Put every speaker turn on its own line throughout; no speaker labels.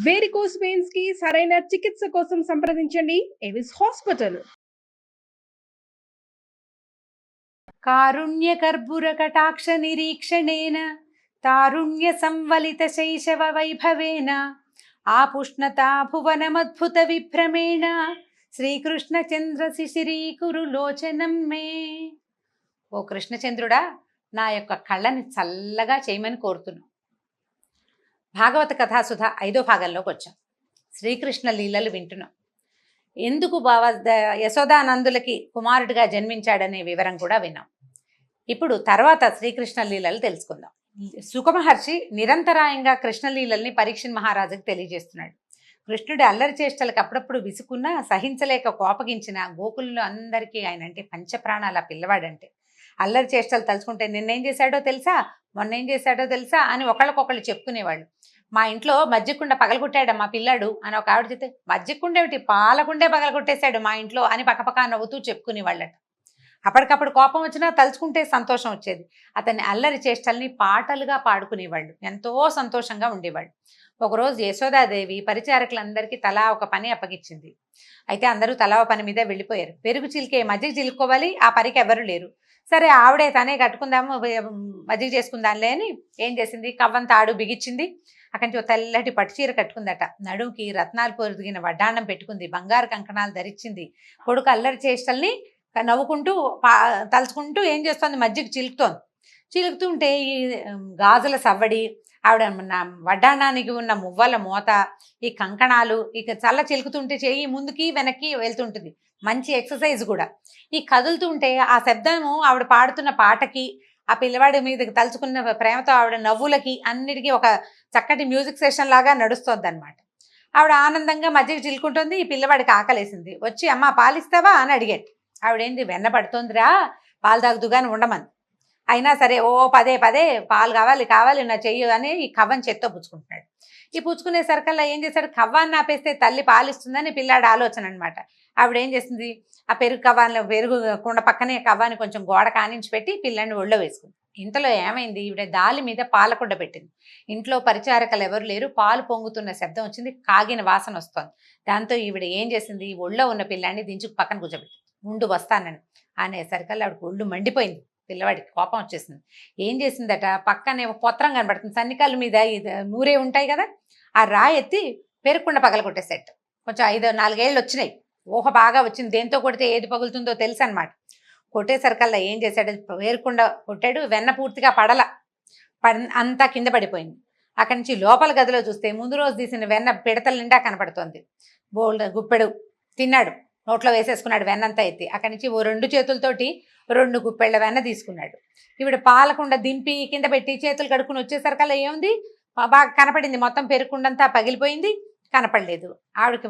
Varicose veins కి సరైన చికిత్స కోసం సంప్రదించండి ఎవిస్ హాస్పిటల్.
కారుణ్య కర్పూర కటాక్ష నిరీక్షణేన తారుణ్య సంవలిత శైశవ వైభవేన ఆపుష్ణతా భువనమద్భుత విభ్రమేణ శ్రీకృష్ణ చంద్ర శిశిరీకురు లోచనం మే. ఓ కృష్ణచంద్రుడా, నా యొక్క కళ్ళని చల్లగా చేయమని కోరుతున్నాను. భాగవత కథాసుధ 5వ భాగంలోకి వచ్చాం. శ్రీకృష్ణ లీలలు వింటున్నాం. ఎందుకు యశోదానందులకి కుమారుడిగా జన్మించాడనే వివరం కూడా విన్నాం. ఇప్పుడు తర్వాత శ్రీకృష్ణ లీలలు తెలుసుకుందాం. సుఖమహర్షి నిరంతరాయంగా కృష్ణలీలల్ని పరీక్షణ్ మహారాజుకి తెలియజేస్తున్నాడు. కృష్ణుడి అల్లరి చేష్టలకు అప్పుడప్పుడు విసుకున్నా సహించలేక కోపగించిన గోకులంలో అందరికీ ఆయన అంటే పంచప్రాణాల పిల్లవాడంటే. అల్లరి చేష్టలు తలుచుకుంటే నిన్నేం చేశాడో తెలుసా, మొన్నేం చేశాడో తెలుసా అని ఒకళ్ళకొకళ్ళు చెప్పుకునేవాళ్ళు. మా ఇంట్లో మజ్జిగకుండ పగలగొట్టాడు మా పిల్లాడు అని ఒక ఆవిడ చెప్తే, మజ్జిగకుండ ఏమిటి, పాలకుండే పగలగొట్టేశాడు మా ఇంట్లో అని పక్కపక్క నవ్వుతూ చెప్పుకునేవాళ్ళట. అప్పటికప్పుడు కోపం వచ్చినా తలుచుకుంటే సంతోషం వచ్చేది. అతన్ని అల్లరి చేష్టల్ని పాటలుగా పాడుకునేవాళ్ళు, ఎంతో సంతోషంగా ఉండేవాళ్ళు. ఒకరోజు యశోదాదేవి పరిచారకులందరికీ తలా ఒక పని అప్పగించింది. అయితే అందరూ తలా ఒక పని మీద వెళ్ళిపోయారు. పెరుగు చిలికే మజ్జిగ చిలుక్కోవాలి, ఆ పనికి ఎవరు లేరు. సరే ఆవిడే తనే కట్టుకుందాము, మజ్జిగ చేసుకుందాంలే అని ఏం చేసింది, కవ్వం తాడు బిగించింది. అక్కడి నుంచి తెల్లటి పట్టుచీర కట్టుకుందట. నడుముకి రత్నాలు పొదిగిన వడ్డాణం పెట్టుకుంది, బంగారు కంకణాలు ధరించింది. కొడుకు అల్లరి చేష్టల్ని నవ్వుకుంటూ తలుచుకుంటూ ఏం చేస్తోంది, మజ్జిగ చిలుకుతోంది. చిలుకుతుంటే ఈ గాజుల సవ్వడి, ఆవిడ వడ్డాణానికి ఉన్న మువ్వల మోత, ఈ కంకణాలు ఇక చల్ల చిలుకుతుంటే చెయ్యి ముందుకి వెనక్కి వెళ్తుంటుంది. మంచి ఎక్సర్సైజ్ కూడా. ఈ కదులుతుంటే ఆ శబ్దము ఆవిడ పాడుతున్న పాటకి, ఆ పిల్లవాడి మీదకి తలుచుకున్న ప్రేమతో ఆవిడ నవ్వులకి అన్నిటికీ ఒక చక్కటి మ్యూజిక్ సెషన్ లాగా నడుస్తుంది అనమాట. ఆవిడ ఆనందంగా మజ్జిగ చిలుకుంటుంది. ఈ పిల్లవాడికి ఆకలేసింది. వచ్చి అమ్మ పాలిస్తావా అని అడిగాడు. ఆవిడేంది, వెన్న పడుతోందిరా, పాలు తాగుతుగాని ఉండమని. అయినా సరే ఓ పదే పదే పాలు కావాలి కావాలి నా చెయ్యి అని ఈ కవ్వని చేత్తో పుచ్చుకుంటున్నాడు. ఈ పుచ్చుకునే సరికల్లా ఏం చేశాడు, కవ్వాన్ని ఆపేస్తే తల్లి పాలిస్తుందని పిల్లాడి ఆలోచన అనమాట. ఆవిడ ఏం చేసింది, ఆ పెరుగు కుండ పక్కనే కవ్వాన్ని కొంచెం గోడ కానించి పెట్టి పిల్లాడిని ఒళ్ళో వేసుకుంది. ఇంతలో ఏమైంది, ఈవిడ దాలి మీద పాలకుండ పెట్టింది. ఇంట్లో పరిచారకులు ఎవరు లేరు. పాలు పొంగుతున్న శబ్దం వచ్చింది, కాగిన వాసన వస్తోంది. దాంతో ఈవిడ ఏం చేసింది, ఒళ్ళో ఉన్న పిల్లాడిని దించుకు పక్కన కూర్చోబెట్టింది. ముందు వస్తానని అనేసరికల్లా ఆవిడకి ఒళ్ళు మండిపోయింది. పిల్లవాడికి కోపం వచ్చేసింది. ఏం చేసిందట, పక్కనే పొత్రం కనబడుతుంది, సన్నికాళ్ళ మీద నూరే ఉంటాయి కదా, ఆ రాయి ఎత్తి పెరుక్కుండ పగలగొట్టేసేట. కొంచెం 4 ఏళ్ళు వచ్చినాయి, ఊహ బాగా వచ్చింది. దేంతో కొడితే ఏది పగులుతుందో తెలుసు అనమాట. కొట్టేసరికల్లా ఏం చేశాడు, పేరుకుండ కొట్టాడు. వెన్న పూర్తిగా అంతా కింద పడిపోయింది. అక్కడి నుంచి లోపల గదిలో చూస్తే ముందు రోజు తీసిన వెన్న పిడతల నిండా కనపడుతోంది. బోల్డ్ గుప్పెడు తిన్నాడు, నోట్లో వేసేసుకున్నాడు వెన్నంతా ఎత్తి. అక్కడి నుంచి 2 చేతులతోటి 2 గుప్పెళ్ళ వెన్న తీసుకున్నాడు. ఈవిడ పాలకుండా దింపి కింద పెట్టి చేతులు కడుక్కుని వచ్చేసరికల్లా ఏముంది, బాగా కనపడింది. మొత్తం పెరుకుండంతా పగిలిపోయింది, కనపడలేదు. ఆవిడకి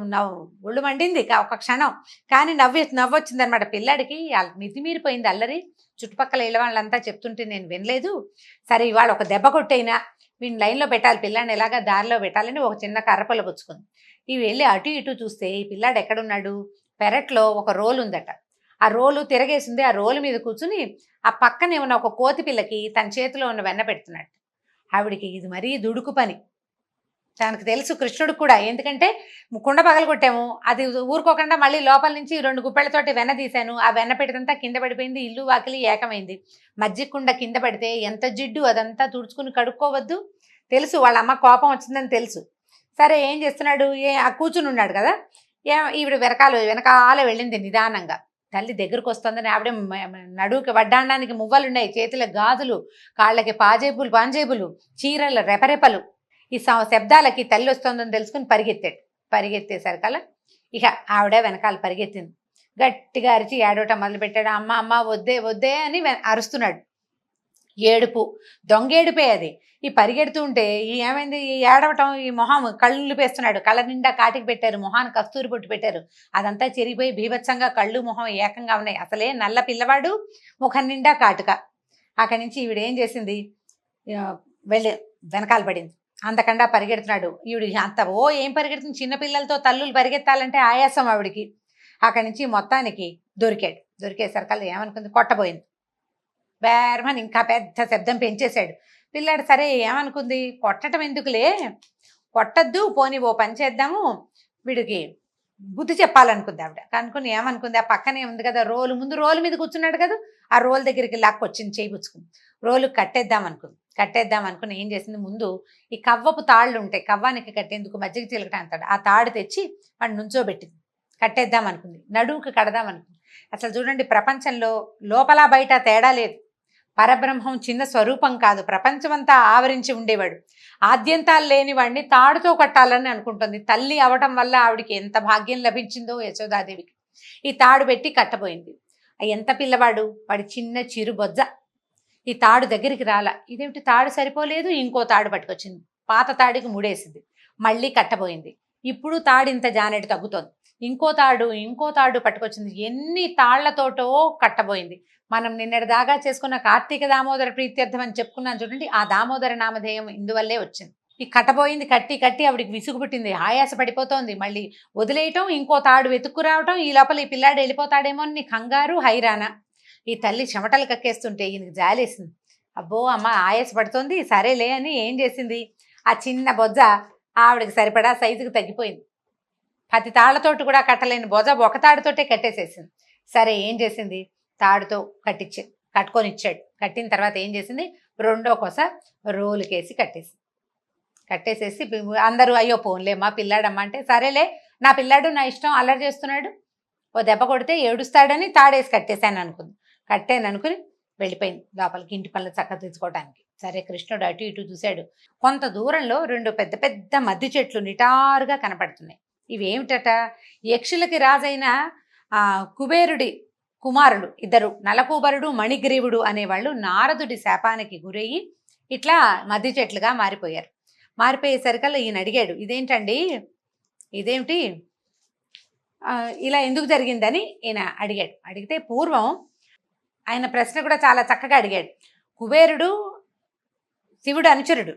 ఒళ్ళు మండింది ఒక క్షణం. కానీ నవ్వొచ్చింది అనమాట. పిల్లాడికి మితిమీరిపోయింది అల్లరి. చుట్టుపక్కల ఇళ్ళ వాళ్ళంతా చెప్తుంటే నేను వినలేదు. సరే ఇవాళ ఒక దెబ్బ కొట్టైనా వీడిని లైన్లో పెట్టాలి, పిల్లాడిని ఎలాగా దారిలో పెట్టాలని ఒక చిన్న కర్రపొల పుచ్చుకుంది. ఇవి వెళ్ళి అటు ఇటు చూస్తే ఈ పిల్లాడు ఎక్కడున్నాడు, పెరట్లో ఒక రోలు ఉందట. ఆ రోలు తిరగేసింది. ఆ రోలు మీద కూర్చుని ఆ పక్కనే ఉన్న ఒక కోతి పిల్లకి తన చేతిలో ఉన్న వెన్న పెడుతున్నాడు. ఆవిడికి ఇది మరీ దుడుకు పని. తనకు తెలుసు కృష్ణుడికి కూడా, ఎందుకంటే కుండ పగలగొట్టాము, అది ఊరుకోకుండా మళ్ళీ లోపల నుంచి 2 గుప్పెళ్లతోటి వెన్న తీశాను. ఆ వెన్న పెట్టిదంతా కింద పడిపోయింది, ఇల్లు వాకిలి ఏకమైంది. మజ్జిగ కుండ కింద పడితే ఎంత జిడ్డు, అదంతా తుడుచుకుని కడుక్కోవద్దు తెలుసు. వాళ్ళ అమ్మ కోపం వచ్చిందని తెలుసు. సరే ఏం చేస్తున్నాడు, ఆ కూర్చుని ఉన్నాడు కదా, ఈవిడ వెనకాల వెళ్ళింది నిదానంగా. తల్లి దగ్గరకు వస్తుందని ఆవిడ నడువుకి వడ్డాండానికి మువ్వలున్నాయి, చేతులకు గాజులు, కాళ్ళకి పాంజేబులు, చీరల రెపరెపలు. ఈ శబ్దాలకి తల్లి వస్తుందని తెలుసుకుని పరిగెత్తేసరికల్లా ఇక ఆవిడ వెనకాల పరిగెత్తింది. గట్టిగా అరిచి ఏడవటం మొదలుపెట్టాడు. అమ్మ అమ్మ వద్దే వద్దే అని అరుస్తున్నాడు. ఏడుపు, దొంగేడుపే అది. ఈ పరిగెడుతూ ఉంటే ఏమైంది, ఈ ఏడవటం, ఈ మొహం కళ్ళు పేస్తున్నాడు. కళ్ళ నిండా కాటికి పెట్టారు, మొహాన్ని కస్తూరి పొట్టు పెట్టారు. అదంతా చెరిగిపోయి బీభత్సంగా కళ్ళు మొహం ఏకంగా ఉన్నాయి. అసలే నల్ల పిల్లవాడు, ముఖం నిండా కాటుక. అక్కడి నుంచి ఈవిడ ఏం చేసింది, వెళ్ళి వెనకాల పడింది. అంతకండా పరిగెడుతున్నాడు. ఈవిడ ఏం పరిగెడుతుంది, చిన్నపిల్లలతో తల్లులు పరిగెత్తాలంటే ఆయాసం ఆవిడికి. అక్కడి నుంచి మొత్తానికి దొరికేసరికల్లా ఏమనుకుంది, కొట్టబోయింది. బేరమని ఇంకా పెద్ద శబ్దం పెంచేశాడు పిల్లాడు. సరే ఏమనుకుంది, కొట్టడం ఎందుకులే, కొట్టద్దు, పోనీ ఓ పని చేద్దాము, వీడికి బుద్ధి చెప్పాలనుకుంది ఆవిడ. కనుక్కుని ఏమనుకుంది, ఆ పక్కనే ఉంది కదా రోలు, ముందు రోలు మీద కూర్చున్నాడు కదా, ఆ రోల్ దగ్గరికి లాక్కొచ్చింది, చేయి పుచ్చుకుంది. రోలు కట్టేద్దాం అనుకుని ఏం చేసింది, ముందు ఈ కవ్వపు తాళ్ళు ఉంటాయి, కవ్వానికి కట్టేందుకు మజ్జిగ చిలకట అంటాడు, ఆ తాడు తెచ్చి వాడు నుంచోబెట్టింది. కట్టేద్దాం అనుకుంది, నడువుకి కడదాం అనుకుంది. అసలు చూడండి, ప్రపంచంలో లోపల బయట తేడా లేదు. పరబ్రహ్మం చిన్న స్వరూపం కాదు, ప్రపంచమంతా ఆవరించి ఉండేవాడు. ఆద్యంతాలు లేని వాడిని తాడుతో కట్టాలని అనుకుంటుంది. తల్లి అవటం వల్ల ఆవిడికి ఎంత భాగ్యం లభించిందో యశోదాదేవికి. ఈ తాడు పెట్టి కట్టబోయింది. ఎంత పిల్లవాడు, వాడి చిన్న చిరు బొజ్జ. ఈ తాడు దగ్గరికి రాలా. ఇదేమిటి, తాడు సరిపోలేదు, ఇంకో తాడు పట్టుకొచ్చింది, పాత తాడికి ముడేసింది, మళ్ళీ కట్టబోయింది. ఇప్పుడు తాడు ఇంత జానెడు తగ్గుతోంది, ఇంకో తాడు పట్టుకొచ్చింది. ఎన్ని తాళ్లతోటో కట్టబోయింది. మనం నిన్నటి దాకా చేసుకున్న కార్తీక దామోదర ప్రీత్యర్థం అని చెప్పుకున్నాను చూడండి, ఆ దామోదర నామధేయం ఇందువల్లే వచ్చింది. ఈ కట్టబోయింది, కట్టి ఆవిడికి విసుగు పుట్టింది, ఆయాస పడిపోతోంది. మళ్ళీ వదిలేయటం, ఇంకో తాడు వెతుక్కురావటం, ఈ లోపల ఈ పిల్లాడు వెళ్ళిపోతాడేమో అని కంగారు, హైరానా. ఈ తల్లి చెమటలు కక్కేస్తుంటే ఈయనకి జాలేసింది. అబ్బో అమ్మ ఆయాస పడుతోంది, సరేలే అని ఏం చేసింది, ఆ చిన్న బొజ్జ ఆవిడకి సరిపడా సైజుకి తగ్గిపోయింది. 10 తాళ్లతోటి కూడా కట్టలేని బొజ్జ ఒక తాడుతోటే కట్టేసేసింది. సరే ఏం చేసింది, తాడుతో కట్టుకొని ఇచ్చాడు. కట్టిన తర్వాత ఏం చేసింది, రెండో కొస రోలుకేసి కట్టేసేసి అందరూ అయ్యో పోన్లేమ్మా పిల్లాడమ్మా అంటే, సరేలే నా పిల్లాడు, నా ఇష్టం, అల్లరి చేస్తున్నాడు, ఓ దెబ్బ కొడితే ఏడుస్తాడని తాడేసి కట్టేననుకుని వెళ్ళిపోయింది లోపలికి, ఇంటి పనులు చక్క తెచ్చుకోవడానికి. సరే కృష్ణుడు అటు ఇటు చూశాడు. కొంత దూరంలో 2 పెద్ద పెద్ద మద్ది చెట్లు నిటారుగా కనపడుతున్నాయి. ఇవేమిటట, యక్షులకి రాజైన కుబేరుడి కుమారుడు ఇద్దరు, నలకూబరుడు మణిగ్రీవుడు అనేవాళ్ళు నారదుడి శాపానికి గురయ్యి ఇట్లా మద్ది చెట్లుగా మారిపోయారు. మారిపోయేసరికల్లా ఈయన అడిగాడు, ఇదేమిటి ఇలా ఎందుకు జరిగిందని ఈయన అడిగాడు. అడిగితే పూర్వం ఆయన ప్రశ్న కూడా చాలా చక్కగా అడిగాడు. కుబేరుడు శివుడు అనుచరుడు,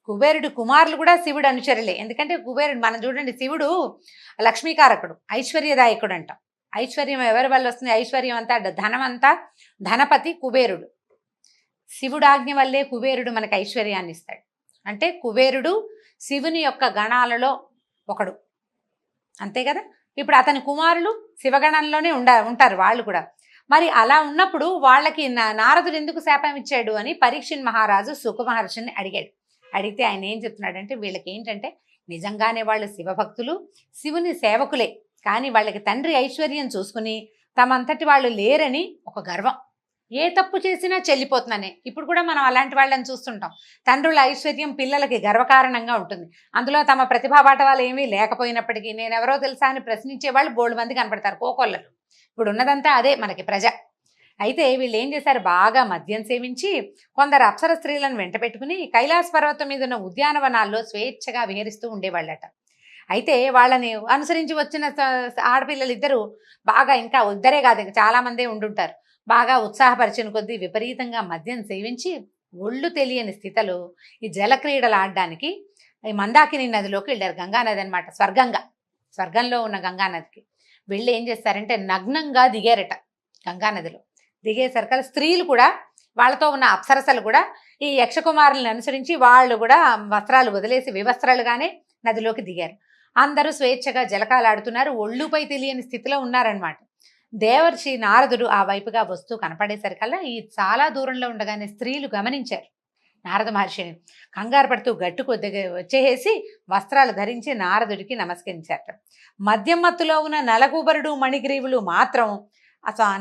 కుబేరుడు కుమారులు కూడా శివుడు అనుచరులే. ఎందుకంటే కుబేరుడు, మనం చూడండి, శివుడు లక్ష్మీకారకుడు, ఐశ్వర్యదాయకుడు అంటాం. ఐశ్వర్యం ఎవరి వల్ల వస్తుంది, ఐశ్వర్యం అంతా ధనం అంతా ధనపతి కుబేరుడు. శివుడాజ్ఞ వల్లే కుబేరుడు మనకు ఐశ్వర్యాన్ని ఇస్తాడు. అంటే కుబేరుడు శివుని యొక్క గణాలలో ఒకడు, అంతే కదా. ఇప్పుడు అతని కుమారులు శివగణంలోనే ఉంటారు వాళ్ళు కూడా. మరి అలా ఉన్నప్పుడు వాళ్ళకి నారదుడు ఎందుకు శాపం ఇచ్చాడు అని పరీక్షిన్ మహారాజు సుఖ మహర్షిని అడిగాడు. అడిగితే ఆయన ఏం చెప్తున్నాడంటే, వీళ్ళకి ఏంటంటే నిజంగానే వాళ్ళు శివభక్తులు, శివుని సేవకులే, కానీ వాళ్ళకి తండ్రి ఐశ్వర్యం చూసుకుని తమంతటి వాళ్ళు లేరని ఒక గర్వం. ఏ తప్పు చేసినా చెల్లిపోతున్నానే. ఇప్పుడు కూడా మనం అలాంటి వాళ్ళని చూస్తుంటాం. తండ్రుల ఐశ్వర్యం పిల్లలకి గర్వకారణంగా ఉంటుంది. అందులో తమ ప్రతిభా పాఠవాలు ఏమీ లేకపోయినప్పటికీ నేనెవరో తెలుసా అని ప్రశ్నించే వాళ్ళు బోల్డ్ మంది కనపడతారు, కోకొల్లలు. ఇప్పుడు ఉన్నదంతా అదే మనకి ప్రజ. అయితే వీళ్ళు ఏం చేశారు, బాగా మద్యం సేవించి కొందరు అప్సర స్త్రీలను వెంట పెట్టుకుని కైలాస పర్వతం మీద ఉన్న ఉద్యానవనాల్లో స్వేచ్ఛగా విహరిస్తూ ఉండేవాళ్ళట. అయితే వాళ్ళని అనుసరించి వచ్చిన ఆడపిల్లలు ఇద్దరు బాగా, ఇంకా ఇద్దరే కాదు ఇంకా చాలా మందే ఉండుంటారు, బాగా ఉత్సాహపరిచిన కొద్దీ విపరీతంగా మద్యం సేవించి ఒళ్ళు తెలియని స్థితిలో ఈ జలక్రీడలు ఆడడానికి ఈ మందాకిని నదిలోకి వెళ్ళారు. గంగానది అనమాట, స్వర్గంలో ఉన్న గంగానదికి వెళ్ళి ఏం చేస్తారంటే నగ్నంగా దిగారట గంగానదిలో. దిగేసరికల్ స్త్రీలు కూడా, వాళ్ళతో ఉన్న అప్సరసలు కూడా ఈ యక్షకుమారులను అనుసరించి వాళ్ళు కూడా వస్త్రాలు వదిలేసి వివస్త్రాలుగానే నదిలోకి దిగారు. అందరూ స్వేచ్ఛగా జలకాలాడుతున్నారు, ఒళ్ళుపై తెలియని స్థితిలో ఉన్నారనమాట. దేవర్షి నారదుడు ఆ వైపుగా వస్తూ కనపడేసరికల్లా ఈ చాలా దూరంలో ఉండగానే స్త్రీలు గమనించారు నారద మహర్షిని. కంగారు పడుతూ గట్టుకు వచ్చేసి వస్త్రాలు ధరించి నారదుడికి నమస్కరించారట. మద్యం మత్తులో ఉన్న నలకూబరుడు మణిగ్రీవులు మాత్రం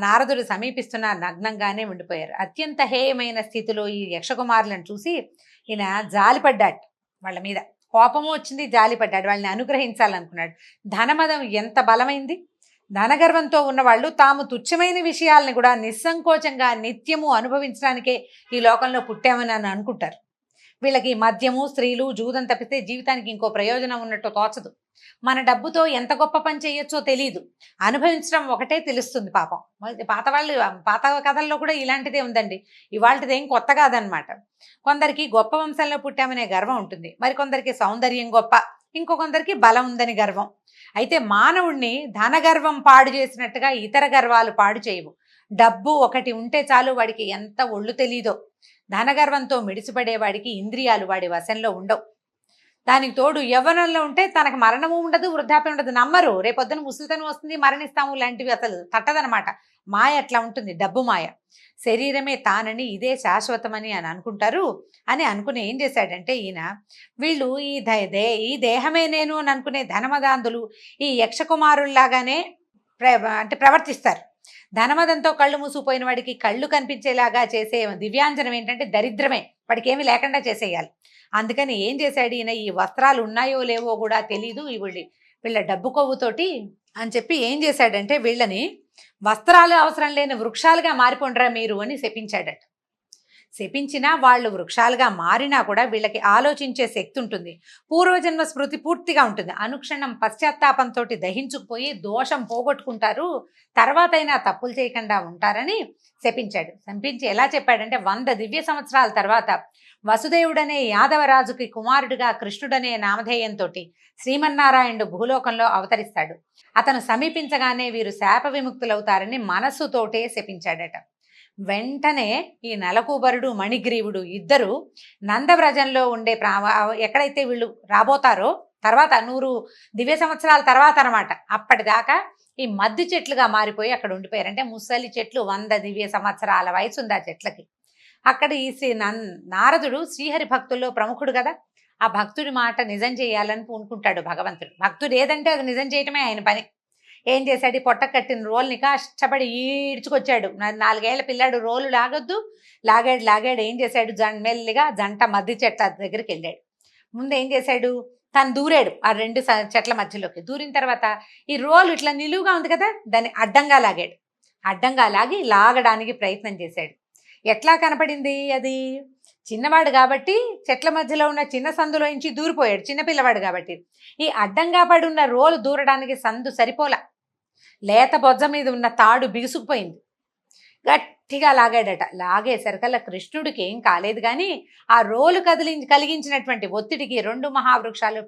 నారదుడు సమీపిస్తున్న నగ్నంగానే ఉండిపోయారు. అత్యంత హేయమైన స్థితిలో ఈ యక్షకుమారులను చూసి ఈయన జాలిపడ్డాడు, వాళ్ళ మీద కోపము వచ్చింది, జాలిపడ్డాడు, వాళ్ళని అనుగ్రహించాలనుకున్నాడు. ధనమదం ఎంత బలమైంది. ధనగర్వంతో ఉన్నవాళ్ళు తాము తుచ్చమైన విషయాలను కూడా నిస్సంకోచంగా నిత్యము అనుభవించడానికే ఈ లోకంలో పుట్టామని అని అనుకుంటారు. వీళ్ళకి మద్యము, స్త్రీలు, జూదం తప్పితే జీవితానికి ఇంకో ప్రయోజనం ఉన్నట్టు తోచదు. మన డబ్బుతో ఎంత గొప్ప పని చేయొచ్చో తెలియదు, అనుభవించడం ఒకటే తెలుస్తుంది. పాపం పాత కథల్లో కూడా ఇలాంటిదే ఉందండి, ఇవాళదేం కొత్త కాదనమాట. కొందరికి గొప్ప వంశంలో పుట్టామనే గర్వం ఉంటుంది, మరి కొందరికి సౌందర్యం గొప్ప, ఇంకొందరికి బలం ఉందని గర్వం. అయితే మానవుడిని ధనగర్వం పాడు చేసినట్టుగా ఇతర గర్వాలు పాడు చేయవు. డబ్బు ఒకటి ఉంటే చాలు, వాడికి ఎంత ఒళ్ళు తెలీదో. ధనగర్వంతో మిడిసిపడేవాడికి ఇంద్రియాలు వాడి వశంలో ఉండవు. దానికి తోడు యవ్వనంలో ఉంటే తనకు మరణము ఉండదు, వృద్ధాప్యం ఉండదు. నమ్మరు, రేపొద్దున ముసలితనం వస్తుంది, మరణిస్తాము లాంటివి అసలు తట్టదనమాట. మాయ అట్లా ఉంటుంది, డబ్బు మాయ. శరీరమే తానని, ఇదే శాశ్వతమని అని అనుకుంటారు. అని అనుకుని ఏం చేశాడంటే ఈయన, వీళ్ళు ఈ దేహమే నేను అని అనుకునే ధనమదాంధులు ఈ యక్షకుమారుల్లాగానే అంటే ప్రవర్తిస్తారు. ధనమదంతో కళ్ళు మూసుకుపోయిన వాడికి కళ్ళు కనిపించేలాగా చేసే దివ్యాంజనం ఏంటంటే దరిద్రమే, వాడికి ఏమీ లేకుండా చేసేయాలి. అందుకని ఏం చేశాడు ఈయన, ఈ వస్త్రాలు ఉన్నాయో లేవో కూడా తెలీదు వీళ్ళ డబ్బు కొవ్వుతోటి అని చెప్పి ఏం చేశాడంటే వీళ్ళని వస్త్రాలు అవసరం లేని వృక్షాలుగా మారిపోండ్రా మీరు అని శపించాడట. శపించినా వాళ్ళు వృక్షాలుగా మారినా కూడా వీళ్ళకి ఆలోచించే శక్తి ఉంటుంది, పూర్వజన్మ స్మృతి పూర్తిగా ఉంటుంది. అనుక్షణం పశ్చాత్తాపంతో దహించుకుపోయి దోషం పోగొట్టుకుంటారు, తర్వాతైనా తప్పులు చేయకుండా ఉంటారని శపించాడు. శపించి ఎలా చెప్పాడంటే 100 దివ్య సంవత్సరాల తర్వాత వసుదేవుడనే యాదవరాజుకి కుమారుడిగా కృష్ణుడనే నామధేయంతో శ్రీమన్నారాయణుడు భూలోకంలో అవతరిస్తాడు. అతను సమీపించగానే వీరు శాప విముక్తులవుతారని మనస్సుతోటే శపించాడట. వెంటనే ఈ నలకూబరుడు మణిగ్రీవుడు ఇద్దరు నందవ్రజంలో ఉండే ఎక్కడైతే వీళ్ళు రాబోతారో తర్వాత 100 దివ్య సంవత్సరాల తర్వాత అనమాట, అప్పటిదాకా ఈ మద్ది చెట్లుగా మారిపోయి అక్కడ ఉండిపోయారు. అంటే ముసలి చెట్లు, 100 దివ్య సంవత్సరాల వయసు ఉంది ఆ చెట్లకి. అక్కడ ఈ నారదుడు శ్రీహరి భక్తుల్లో ప్రముఖుడు కదా, ఆ భక్తుడి మాట నిజం చేయాలని పూనుకుంటాడు భగవంతుడు. భక్తుడు ఏదంటే అది నిజం చేయటమే ఆయన పని. ఏం చేశాడు, ఈ పొట్ట కట్టిన రోల్ని కష్టపడి ఈడ్చుకొచ్చాడు. 4 ఏళ్ల పిల్లాడు రోలు లాగొద్దు, లాగాడు. ఏం చేశాడు, మెల్లిగా జంట మద్ది చెట్ల దగ్గరికి వెళ్ళాడు. ముందు ఏం చేశాడు, తను దూరాడు ఆ 2 చెట్ల మధ్యలోకి. దూరిన తర్వాత ఈ రోలు ఇట్లా నిలువుగా ఉంది కదా, దాన్ని అడ్డంగా లాగాడు. అడ్డంగా లాగడానికి ప్రయత్నం చేశాడు. ఎట్లా కనపడింది అది, చిన్నవాడు కాబట్టి చెట్ల మధ్యలో ఉన్న చిన్న సందులో నుంచి దూరిపోయాడు, చిన్నపిల్లవాడు కాబట్టి. ఈ అడ్డంగా పడి ఉన్న రోలు దూరడానికి సందు సరిపోలా, లేత బొజ్జ మీద ఉన్న తాడు బిగుసుకుపోయింది. గట్టిగా లాగాడట. లాగేసరికల్లా కృష్ణుడికి ఏం కాలేదు, కానీ ఆ రోలు కలిగించినటువంటి ఒత్తిడికి 2 మహావృక్షాలు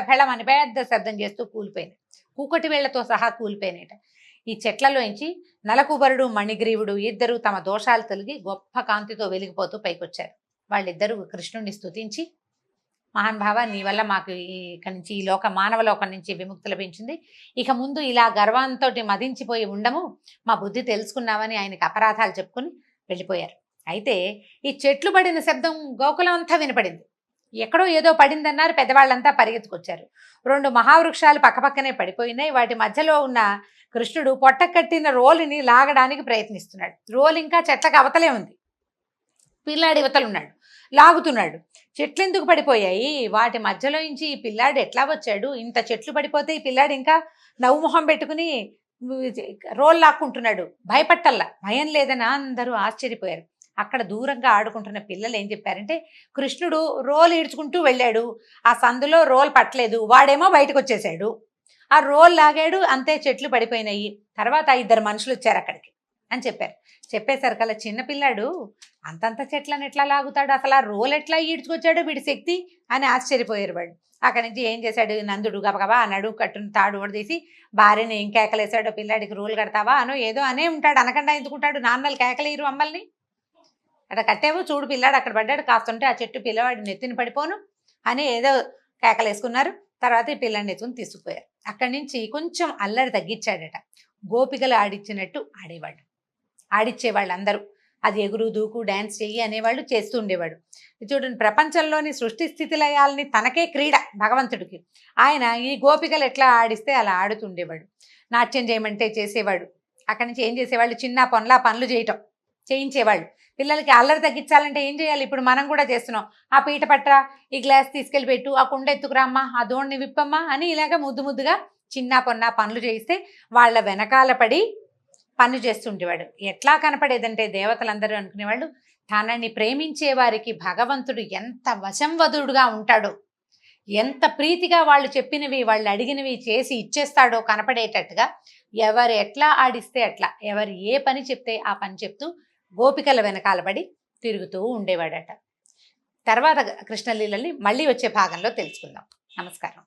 ఫెళమని పెద్ద శబ్దం చేస్తూ కూలిపోయినాయి. కూకటి వేళ్లతో సహా కూలిపోయినాయట. ఈ చెట్లలోంచి నలకుబరుడు మణిగ్రీవుడు ఇద్దరు తమ దోషాలు తొలగి గొప్ప కాంతితో వెలిగిపోతూ పైకొచ్చారు. వాళ్ళిద్దరూ కృష్ణుడిని స్తుతించి, మహానుభావ నీ వల్ల మాకు ఇక్కడి నుంచి ఈ మానవలోకం నుంచి విముక్తి లభించింది, ఇక ముందు ఇలా గర్వంతో మదించిపోయి ఉండము, మా బుద్ధి తెలుసుకున్నామని ఆయనకి అపరాధాలు చెప్పుకుని వెళ్ళిపోయారు. అయితే ఈ చెట్లు పడిన శబ్దం గోకులం అంతా వినపడింది. ఎక్కడో ఏదో పడిందన్నారు, పెద్దవాళ్ళంతా పరిగెత్తుకొచ్చారు. 2 మహావృక్షాలు పక్కపక్కనే పడిపోయినాయి. వాటి మధ్యలో ఉన్న కృష్ణుడు పొట్ట కట్టిన రోలుని లాగడానికి ప్రయత్నిస్తున్నాడు. రోలు ఇంకా చెట్లకు అవతలే ఉంది, పిల్లాడి ఇవతలున్నాడు, లాగుతున్నాడు. చెట్లు ఎందుకు పడిపోయాయి, వాటి మధ్యలో నుంచి ఈ పిల్లాడు ఎట్లా వచ్చాడు, ఇంత చెట్లు పడిపోతే ఈ పిల్లాడు ఇంకా నవ్వు మొహం పెట్టుకుని రోల్ లాక్కుంటున్నాడు. భయపట్టల్లా, భయం లేదని అందరూ ఆశ్చర్యపోయారు. అక్కడ దూరంగా ఆడుకుంటున్న పిల్లలు ఏం చెప్పారంటే, కృష్ణుడు రోల్ ఈడ్చుకుంటూ వెళ్ళాడు, ఆ సందులో రోల్ పట్టలేదు, వాడేమో బయటకు వచ్చేసాడు, ఆ రోల్ లాగాడు, అంతే చెట్లు పడిపోయినాయి. తర్వాత 2 మనుషులు వచ్చారు అక్కడికి అని చెప్పారు. చెప్పేసరికల్లా చిన్నపిల్లాడు అంతంత చెట్లను ఎట్లా లాగుతాడు, అసలు ఆ రోల్ ఎట్లా ఈడ్చుకొచ్చాడు, వీడి శక్తి అని ఆశ్చర్యపోయారు వాళ్ళు. అక్కడి నుంచి ఏం చేశాడు నందుడు, గబగబా అన్నాడు, కట్టును తాడు ఓడదీసి భార్యని ఏం కేకలేశాడు, పిల్లాడికి రోల్ కడతావా అనో ఏదో అనే ఉంటాడు, అనకుండా ఎందుకుంటాడు, నాన్నలు కేకలేరు అమ్మల్ని, అట్లా కట్టేవో చూడు పిల్లాడు అక్కడ పడ్డాడు, కాస్తుంటే ఆ చెట్టు పిల్లవాడి నెత్తిని పడిపోను అని ఏదో కేకలేసుకున్నారు. తర్వాత ఈ పిల్లాడిని ఎత్తుకుని తీసుకుపోయారు. అక్కడి నుంచి కొంచెం అల్లరి తగ్గించాడట. గోపికలు ఆడిచ్చినట్టు ఆడిచ్చేవాళ్ళు అందరూ. అది ఎగురు దూకు డ్యాన్స్ చెయ్యి అనేవాళ్ళు, చేస్తూ ఉండేవాడు. చూడండి, ప్రపంచంలోని సృష్టి స్థితి లయాల్ని తనకే క్రీడ భగవంతుడికి. ఆయన ఈ గోపికలు ఎట్లా ఆడిస్తే అలా ఆడుతుండేవాడు. నాట్యం చేయమంటే చేసేవాడు. అక్కడి నుంచి ఏం చేసేవాళ్ళు, చిన్న పనులు చేయించేవాళ్ళు. పిల్లలకి అల్లరి తగ్గించాలంటే ఏం చేయాలి, ఇప్పుడు మనం కూడా చేస్తున్నాం, ఆ పీట పట్రా, ఈ గ్లాస్ తీసుకెళ్ళి పెట్టు, ఆ కుండ ఎత్తుకురామ్మా, ఆ దోణ్ణి విప్పమ్మా అని ఇలాగ ముద్దుగా చిన్న పనులు చేయిస్తే వాళ్ళ వెనకాల పడి పనులు చేస్తుండేవాడు. ఎట్లా కనపడేదంటే దేవతలందరూ అనుకునేవాళ్ళు, తనని ప్రేమించే వారికి భగవంతుడు ఎంత వశంవదుడుగా ఉంటాడో, ఎంత ప్రీతిగా వాళ్ళు చెప్పినవి వాళ్ళు అడిగినవి చేసి ఇచ్చేస్తాడో కనపడేటట్టుగా ఎవరు ఎట్లా ఆడిస్తే అట్లా, ఎవరు ఏ పని చెప్తే ఆ పని చెప్తూ గోపికల వెనకాల పడి తిరుగుతూ ఉండేవాడట. తర్వాత కృష్ణలీలని మళ్ళీ వచ్చే భాగంలో తెలుసుకుందాం. నమస్కారం.